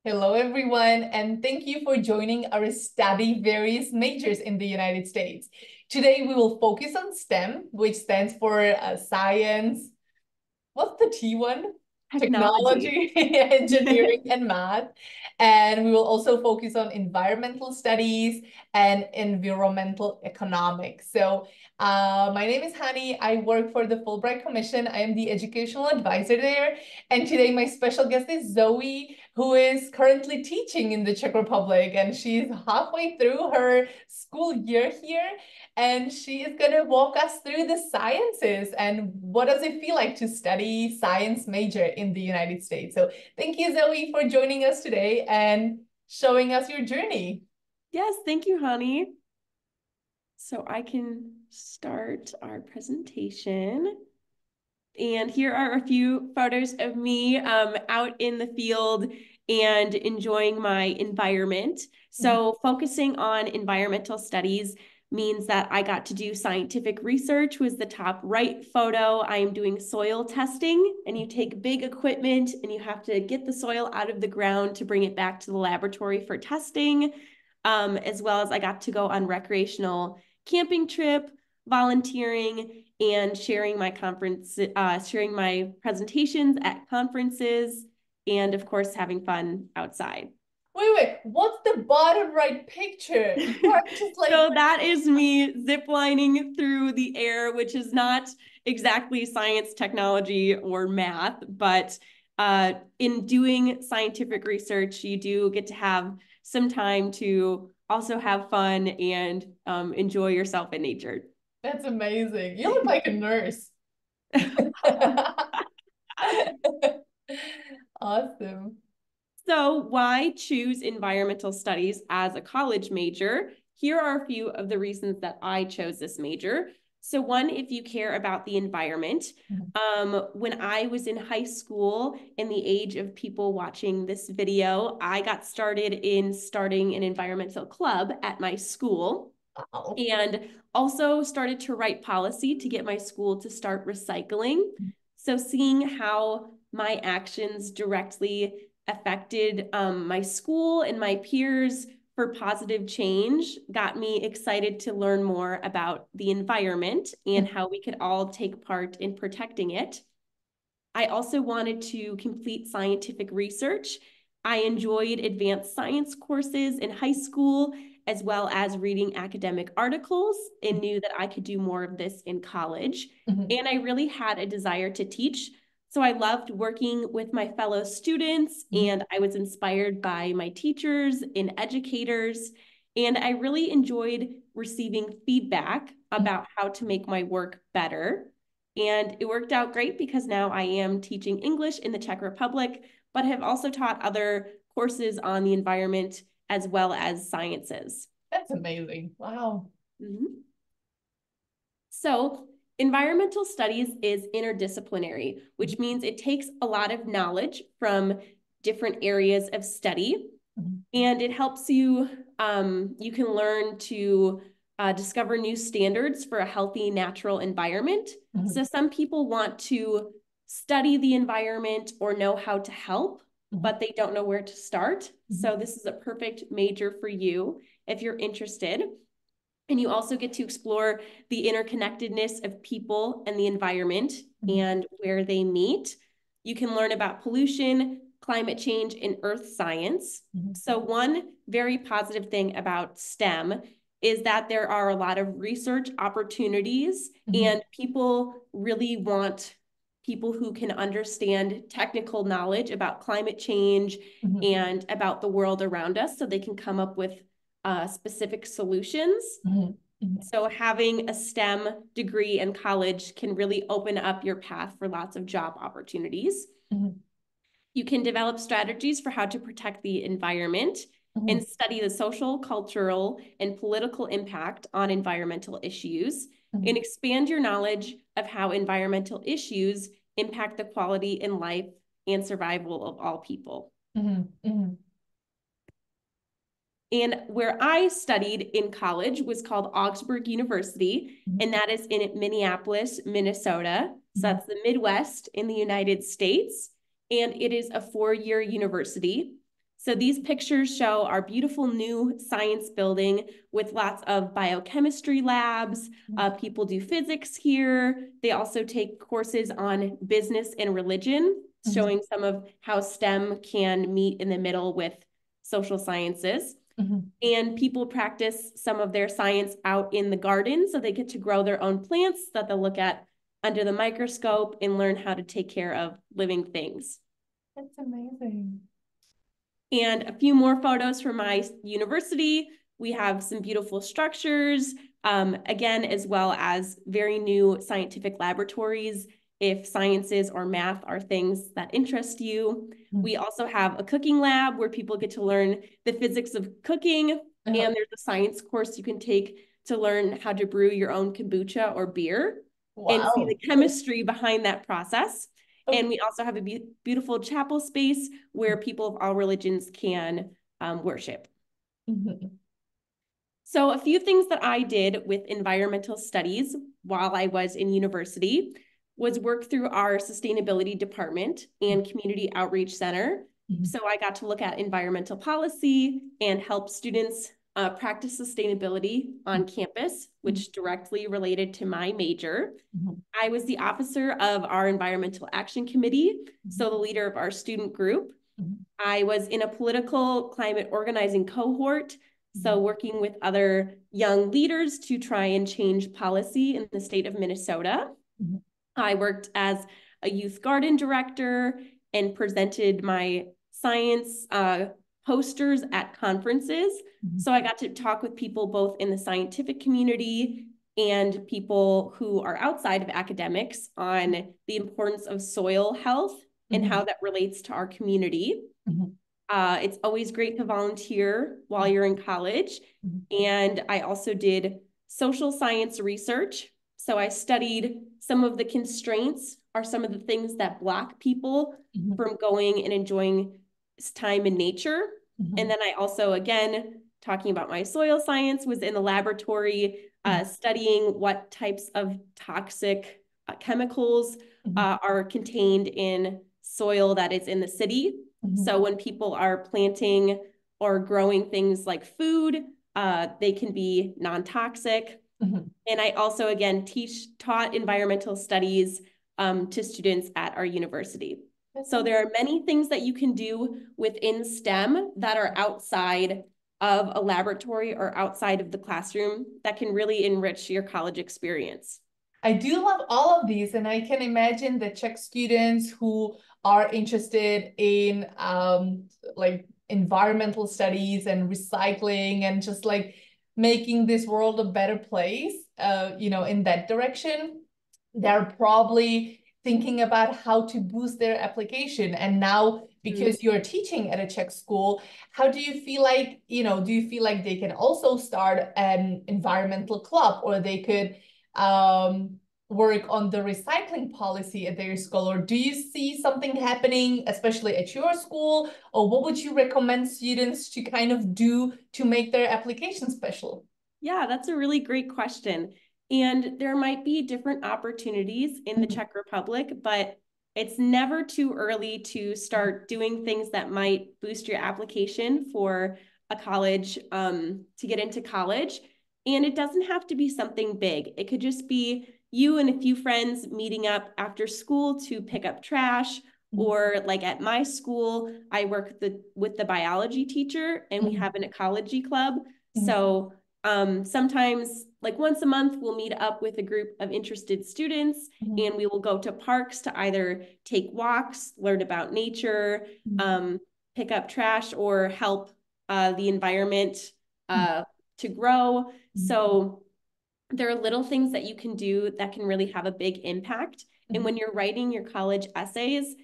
Hello, everyone, and thank you for joining our study various majors in the United States. Today, we will focus on STEM, which stands for science. What's the T one? Technology, engineering, and math. And we will also focus on environmental studies and environmental economics. So my name is Hani. I work for the Fulbright Commission. I am the educational advisor there. And today my special guest is Zoe, who is currently teaching in the Czech Republic. And she's halfway through her school year here. And she is going to walk us through the sciences and what does it feel like to study science major in the United States. So thank you, Zoe, for joining us today and showing us your journey. Yes, thank you, Honey. So I can start our presentation. And here are a few photos of me out in the field and enjoying my environment. So focusing on environmental studies means that I got to do scientific research, was the top right photo. I am doing soil testing, and you take big equipment and you have to get the soil out of the ground to bring it back to the laboratory for testing, as well as I got to go on recreational camping trip, volunteering, and sharing my presentations at conferences, and of course, having fun outside. Wait, what's the bottom right picture? You are just like... So that is me ziplining through the air, which is not exactly science, technology, or math, but in doing scientific research, you do get to have some time to also have fun and enjoy yourself in nature. That's amazing. You look like a nurse. Awesome. So why choose environmental studies as a college major? Here are a few of the reasons that I chose this major. So one, if you care about the environment, when I was in high school, in the age of people watching this video, I got started in starting an environmental club at my school. Wow. And also started to write policy to get my school to start recycling. So seeing how my actions directly affected my school and my peers for positive change got me excited to learn more about the environment and how we could all take part in protecting it. I also wanted to complete scientific research. I enjoyed advanced science courses in high school, as well as reading academic articles, and knew that I could do more of this in college. And I really had a desire to teach. So I loved working with my fellow students, and I was inspired by my teachers and educators. And I really enjoyed receiving feedback about how to make my work better. And it worked out great because now I am teaching English in the Czech Republic, but have also taught other courses on the environment as well as sciences. That's amazing. Wow. So environmental studies is interdisciplinary, which means it takes a lot of knowledge from different areas of study, and it helps you, you can learn to discover new standards for a healthy natural environment. So some people want to study the environment or know how to help, but they don't know where to start. So this is a perfect major for you if you're interested. And you also get to explore the interconnectedness of people and the environment and where they meet. You can learn about pollution, climate change, and earth science. So one very positive thing about STEM is that there are a lot of research opportunities, and people really want people who can understand technical knowledge about climate change and about the world around us so they can come up with specific solutions. So having a STEM degree in college can really open up your path for lots of job opportunities. You can develop strategies for how to protect the environment and study the social, cultural, and political impact on environmental issues, and expand your knowledge of how environmental issues impact the quality in life and survival of all people. And where I studied in college was called Augsburg University, and that is in Minneapolis, Minnesota. So that's the Midwest in the United States. And it is a 4-year university. So these pictures show our beautiful new science building with lots of biochemistry labs. People do physics here. They also take courses on business and religion, showing some of how STEM can meet in the middle with social sciences. And people practice some of their science out in the garden, so they get to grow their own plants that they'll look at under the microscope and learn how to take care of living things. That's amazing. And a few more photos from my university. We have some beautiful structures, again, as well as very new scientific laboratories if sciences or math are things that interest you. We also have a cooking lab where people get to learn the physics of cooking, and there's a science course you can take to learn how to brew your own kombucha or beer and see the chemistry behind that process. And we also have a beautiful chapel space where people of all religions can worship. So a few things that I did with environmental studies while I was in university was work through our sustainability department and community outreach center. So I got to look at environmental policy and help students practice sustainability on campus, which directly related to my major. I was the officer of our environmental action committee, so the leader of our student group. I was in a political climate organizing cohort, so working with other young leaders to try and change policy in the state of Minnesota. I worked as a youth garden director and presented my science posters at conferences. So I got to talk with people both in the scientific community and people who are outside of academics on the importance of soil health and how that relates to our community. It's always great to volunteer while you're in college. And I also did social science research. So I studied some of the constraints are some of the things that block people from going and enjoying time in nature. And then I also, again, talking about my soil science, was in the laboratory studying what types of toxic chemicals are contained in soil that is in the city. So when people are planting or growing things like food, they can be non-toxic. And I also, again, taught environmental studies to students at our university. So there are many things that you can do within STEM that are outside of a laboratory or outside of the classroom that can really enrich your college experience. I do love all of these, and I can imagine the Czech students who are interested in like environmental studies and recycling and just like making this world a better place, you know, in that direction. They're probably thinking about how to boost their application. And now, because you're teaching at a Czech school, how do you feel like, you know, do you feel like they can also start an environmental club, or they could work on the recycling policy at their school? Or do you see something happening, especially at your school? Or what would you recommend students to kind of do to make their application special? Yeah, that's a really great question. And there might be different opportunities in the Czech Republic, but it's never too early to start doing things that might boost your application for a college, to get into college. And it doesn't have to be something big. It could just be you and a few friends meeting up after school to pick up trash. Or like at my school, I work with the biology teacher, and we have an ecology club. So sometimes, like once a month, we'll meet up with a group of interested students, and we will go to parks to either take walks, learn about nature, pick up trash, or help the environment to grow. So there are little things that you can do that can really have a big impact. And when you're writing your college essays,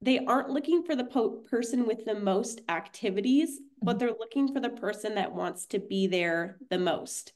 they aren't looking for the person with the most activities, but they're looking for the person that wants to be there the most.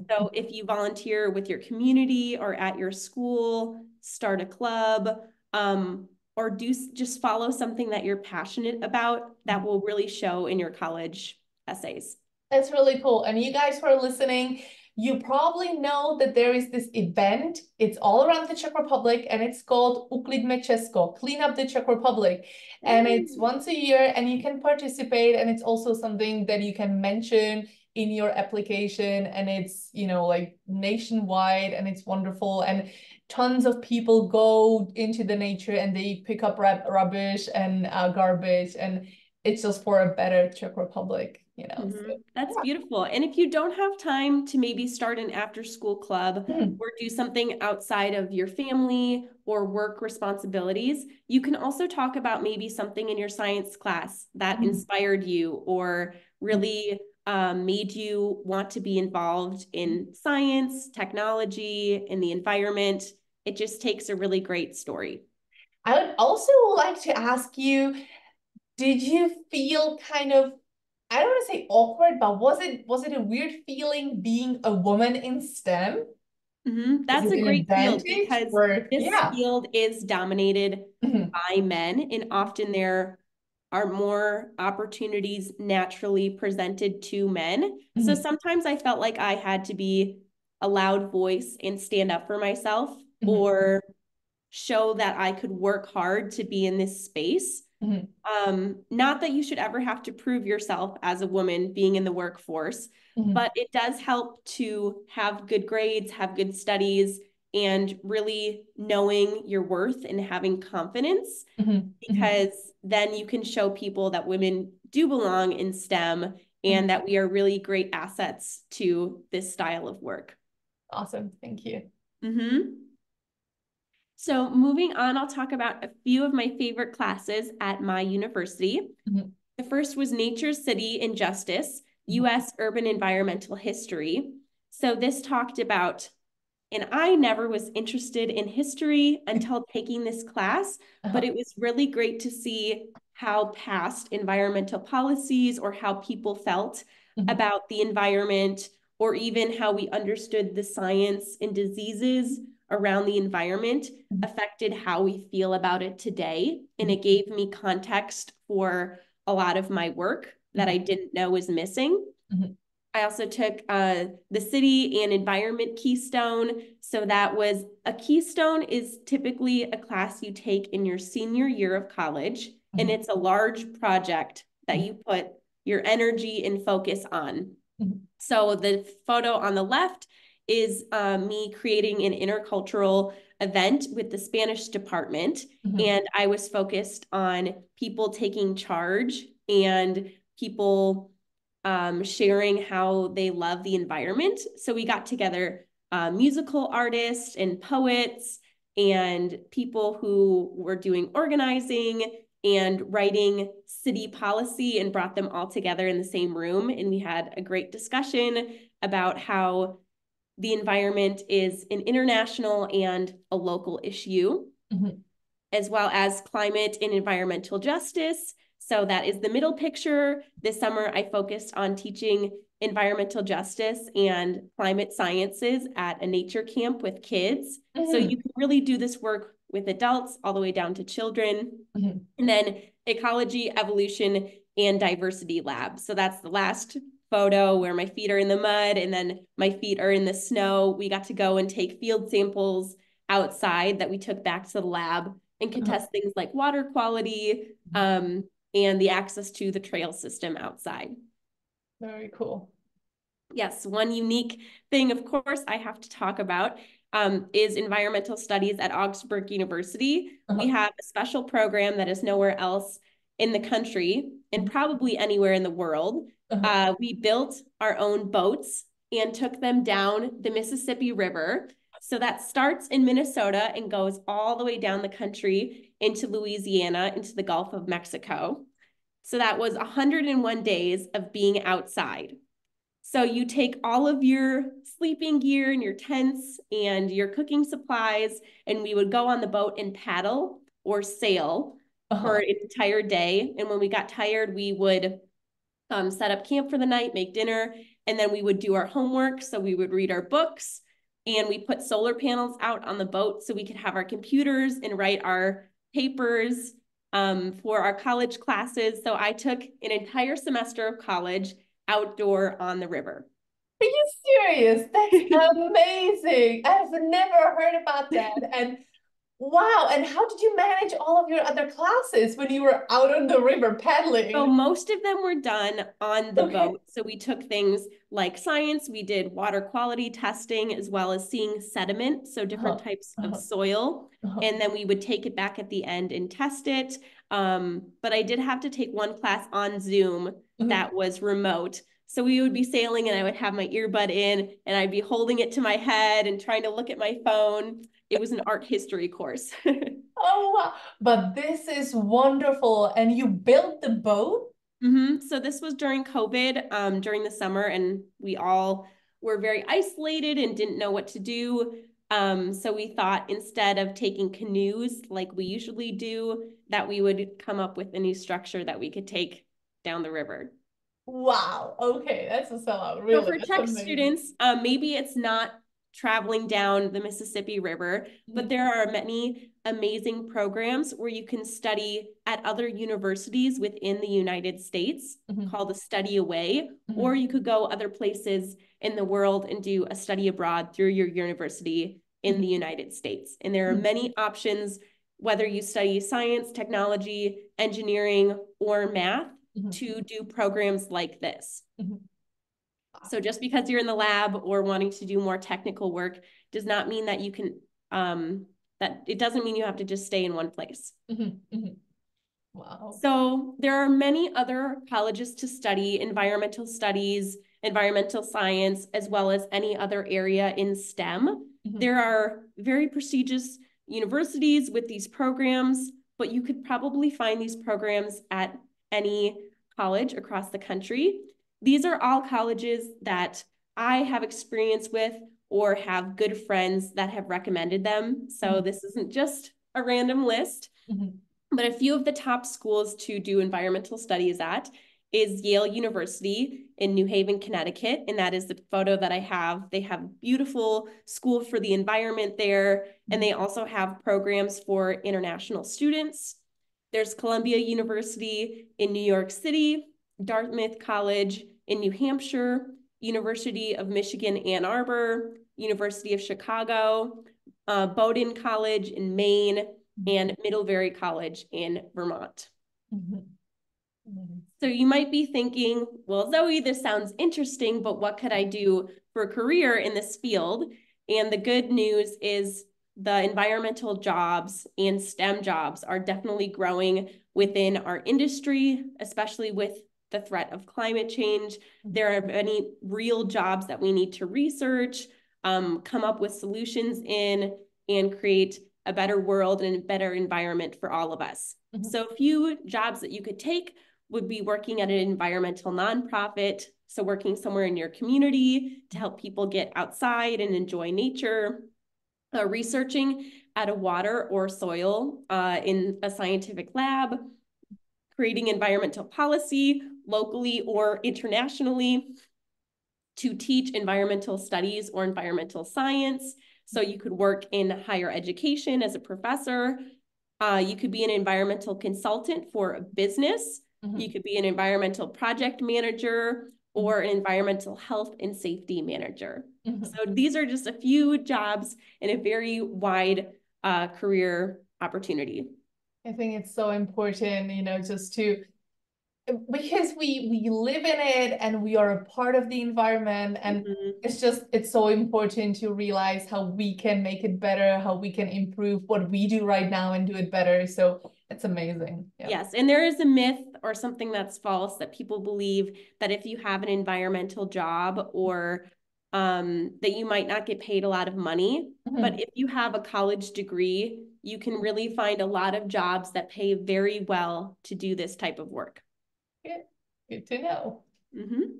So if you volunteer with your community or at your school, start a club, or just follow something that you're passionate about, that will really show in your college essays. That's really cool. And you guys who are listening, you probably know that there is this event. It's all around the Czech Republic, and it's called Uklidme Česko, Clean Up the Czech Republic. And it's once a year, and you can participate, and it's also something that you can mention in your application, and it's, you know, like nationwide, and it's wonderful. And tons of people go into the nature and they pick up rubbish and garbage, and it's just for a better Czech Republic, you know. So, that's beautiful. And if you don't have time to maybe start an after-school club or do something outside of your family or work responsibilities, you can also talk about maybe something in your science class that inspired you or really made you want to be involved in science, technology, in the environment. It just takes a really great story. I would also like to ask you, did you feel kind of, I don't want to say awkward, but was it a weird feeling being a woman in STEM? That's a great field because this yeah. field is dominated by men, and often there are more opportunities naturally presented to men. So sometimes I felt like I had to be a loud voice and stand up for myself or show that I could work hard to be in this space. Not that you should ever have to prove yourself as a woman being in the workforce, but it does help to have good grades, have good studies, and really knowing your worth and having confidence, because then you can show people that women do belong in STEM and that we are really great assets to this style of work. Awesome. Thank you. So moving on, I'll talk about a few of my favorite classes at my university. The first was Nature, City, and Justice, U.S. Urban Environmental History. So this talked about, and I never was interested in history until taking this class, but it was really great to see how past environmental policies or how people felt about the environment, or even how we understood the science and diseases around the environment affected how we feel about it today. And it gave me context for a lot of my work that I didn't know was missing. I also took the City and Environment Keystone. So that was, a keystone is typically a class you take in your senior year of college. And it's a large project that you put your energy and focus on. So the photo on the left is me creating an intercultural event with the Spanish department. And I was focused on people taking charge and people sharing how they love the environment. So we got together musical artists and poets and people who were doing organizing and writing city policy, and brought them all together in the same room. And we had a great discussion about how the environment is an international and a local issue, as well as climate and environmental justice. So that is the middle picture. This summer, I focused on teaching environmental justice and climate sciences at a nature camp with kids. So you can really do this work with adults all the way down to children. And then ecology, evolution, and diversity lab. So that's the last photo where my feet are in the mud and then my feet are in the snow. We got to go and take field samples outside that we took back to the lab and could test things like water quality and the access to the trail system outside. Very cool. Yes, one unique thing, of course, I have to talk about is environmental studies at Augsburg University. We have a special program that is nowhere else in the country and probably anywhere in the world. We built our own boats and took them down the Mississippi River. So that starts in Minnesota and goes all the way down the country into Louisiana, into the Gulf of Mexico. So that was 101 days of being outside. So you take all of your sleeping gear and your tents and your cooking supplies, and we would go on the boat and paddle or sail for an entire day. And when we got tired, we would set up camp for the night, make dinner, and then we would do our homework. So we would read our books, and we put solar panels out on the boat so we could have our computers and write our papers for our college classes. So I took an entire semester of college outdoor on the river. Are you serious? That's amazing. I've never heard about that. And wow, and how did you manage all of your other classes when you were out on the river So paddling? most of them were done on the Okay. boat. So we took things like science, we did water quality testing, as well as seeing sediment, so different Uh-huh. types of Uh-huh. soil. Uh-huh. And then we would take it back at the end and test it. But I did have to take one class on Zoom Mhm. that was remote. So we would be sailing and I would have my earbud in and I'd be holding it to my head and trying to look at my phone. It was an art history course. Oh, wow. But this is wonderful. And you built the boat? So this was during COVID, during the summer, and we all were very isolated and didn't know what to do. So we thought instead of taking canoes like we usually do, that we would come up with a new structure that we could take down the river. Wow. Okay, that's a sellout. So Really, for that's Czech amazing. students, maybe it's not traveling down the Mississippi River, but there are many amazing programs where you can study at other universities within the United States Mhm. called a study away, or Mhm. you could go other places in the world and do a study abroad through your university in the Mhm. United States. And there are Mhm. many options, whether you study science, technology, engineering, or math, Mhm. to do programs like this. Mhm. So just because you're in the lab or wanting to do more technical work does not mean that you can, that it doesn't mean you have to just stay in one place. Mhm. Mhm. Wow. So there are many other colleges to study environmental studies, environmental science, as well as any other area in STEM. Mhm. There are very prestigious universities with these programs, but you could probably find these programs at any college across the country. These are all colleges that I have experience with or have good friends that have recommended them. So Mhm. this isn't just a random list. Mhm. But a few of the top schools to do environmental studies at is Yale University in New Haven, Connecticut. And that is the photo that I have. They have a beautiful school for the environment there. And they also have programs for international students. There's Columbia University in New York City, Dartmouth College in New Hampshire, University of Michigan, Ann Arbor, University of Chicago, Bowdoin College in Maine, and Middlebury College in Vermont. Mhm. Mhm. So you might be thinking, well, Zoe, this sounds interesting, but what could I do for a career in this field? And the good news is the environmental jobs and STEM jobs are definitely growing within our industry, especially with the threat of climate change. There are many real jobs that we need to research, come up with solutions in, and create a better world and a better environment for all of us. Mhm. So a few jobs that you could take would be working at an environmental nonprofit. So working somewhere in your community to help people get outside and enjoy nature, researching at a water or soil in a scientific lab, creating environmental policy locally or internationally, to teach environmental studies or environmental science. So you could work in higher education as a professor. You could be an environmental consultant for a business. You Mhm. could be an environmental project manager or an environmental health and safety manager. Mhm. So these are just a few jobs in a very wide career opportunity. I think it's so important, just to because we live in it and we are a part of the environment, and Mhm. it's so important to realize how we can make it better, how we can improve what we do right now and do it better. So it's amazing. Yeah. Yes, and there is a myth or something that's false that people believe that if you have an environmental job or that you might not get paid a lot of money. But Mhm. if you have a college degree, you can really find a lot of jobs that pay very well to do this type of work. Good. Good to know. Mhm.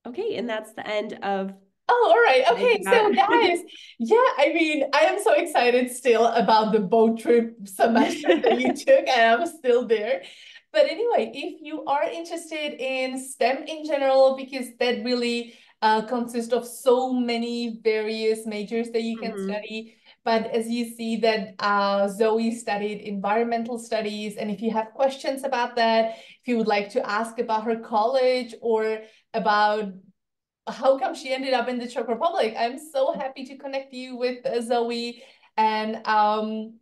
Okay, and that's the end of Oh, all right. what I Okay. So, got. guys, yeah, I mean, I am so excited still about the boat trip semester that you took, and I'm still there. But anyway, if you are interested in STEM in general, because that really consists of so many various majors that you can Mhm. study. But as you see that Zoe studied environmental studies, and if you have questions about that, if you would like to ask about her college or about how come she ended up in the Czech Republic. I'm so happy to connect you with Zoe. And,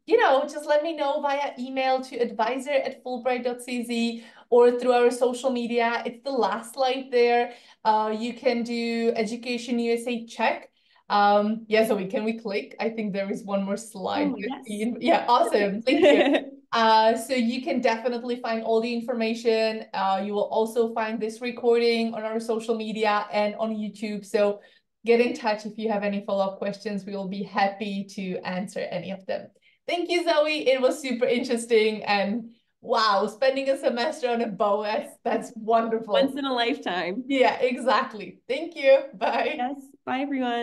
you know, just let me know via email to advisor@fulbright.cz or through our social media. It's the last slide there. You can do Education USA Czech. Yeah, Zoe, can we click? I think there is one more slide. Oh, yes. Yeah, awesome. Thank you. So you can definitely find all the information. You will also find this recording on our social media and on YouTube. So get in touch if you have any follow-up questions. We will be happy to answer any of them. Thank you, Zoe. It was super interesting. And wow, spending a semester on a boat, that's wonderful. Once in a lifetime. Yeah, exactly. Thank you. Bye. Yes. Bye, everyone.